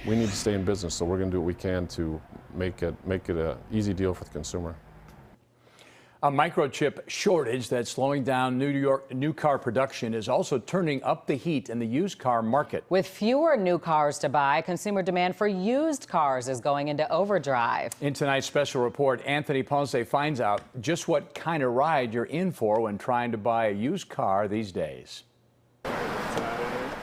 We need to stay in business, so we're going to do what we can to make it an easy deal for the consumer. A microchip shortage that's slowing down new car production is also turning up the heat in the used car market. With fewer new cars to buy, consumer demand for used cars is going into overdrive. In tonight's special report, Anthony Ponce finds out just what kind of ride you're in for when trying to buy a used car these days.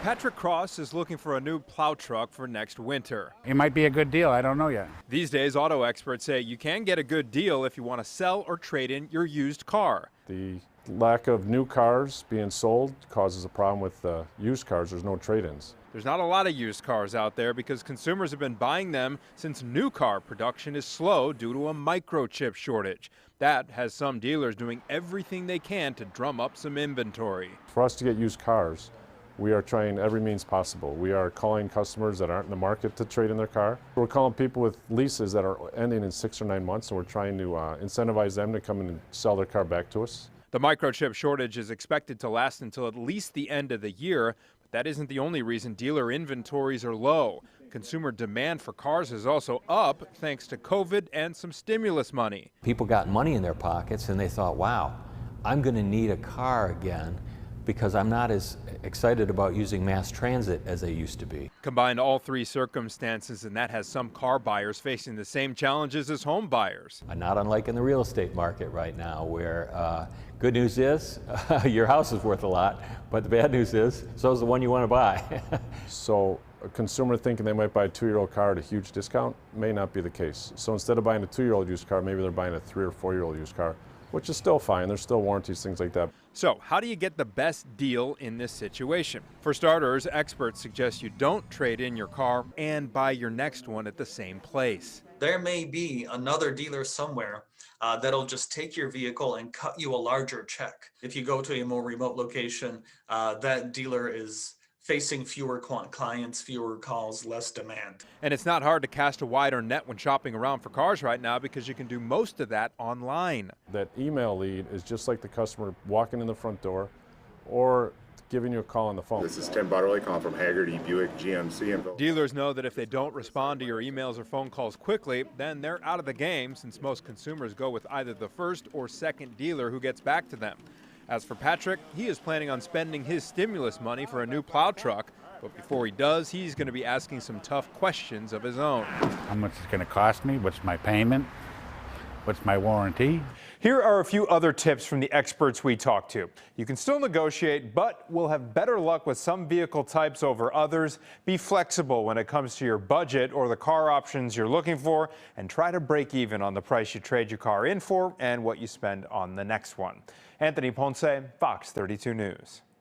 Patrick Cross is looking for a new plow truck for next winter. It might be a good deal, I don't know yet. These days, auto experts say you can get a good deal if you want to sell or trade in your used car. The lack of new cars being sold causes a problem with used cars. There's no trade-ins. There's not a lot of used cars out there because consumers have been buying them since new car production is slow due to a microchip shortage. That has some dealers doing everything they can to drum up some inventory. For us to get used cars, we are trying every means possible. We are calling customers that aren't in the market to trade in their car. We're calling people with leases that are ending in 6 or 9 months, and we're trying to incentivize them to come in and sell their car back to us. The microchip shortage is expected to last until at least the end of the year, but that isn't the only reason dealer inventories are low. Consumer demand for cars is also up thanks to COVID and some stimulus money. People got money in their pockets and they thought, wow, I'm going to need a car again, because I'm not as excited about using mass transit as I used to be. Combine all three circumstances, and that has some car buyers facing the same challenges as home buyers. Not unlike in the real estate market right now, where good news is your house is worth a lot, but the bad news is so is the one you want to buy. So a consumer thinking they might buy a 2-year-old car at a huge discount may not be the case. So instead of buying a 2-year-old used car, maybe they're buying a 3 or 4-year-old used car, which is still fine. There's still warranties, things like that. So how do you get the best deal in this situation? For starters, experts suggest you don't trade in your car and buy your next one at the same place. There may be another dealer somewhere that'll just take your vehicle and cut you a larger check. If you go to a more remote location, that dealer is facing fewer clients, fewer calls, less demand. And it's not hard to cast a wider net when shopping around for cars right now because you can do most of that online. That email lead is just like the customer walking in the front door or giving you a call on the phone. This is Tim Butterly calling from Hagerty Buick GMC. Dealers know that if they don't respond to your emails or phone calls quickly, then they're out of the game, since most consumers go with either the first or second dealer who gets back to them. As for Patrick, he is planning on spending his stimulus money for a new plow truck. But before he does, he's going to be asking some tough questions of his own. How much it's going to cost me? What's my payment? What's my warranty? Here are a few other tips from the experts we talked to. You can still negotiate, but will have better luck with some vehicle types over others. Be flexible when it comes to your budget or the car options you're looking for, and try to break even on the price you trade your car in for and what you spend on the next one. Anthony Ponce, Fox 32 News.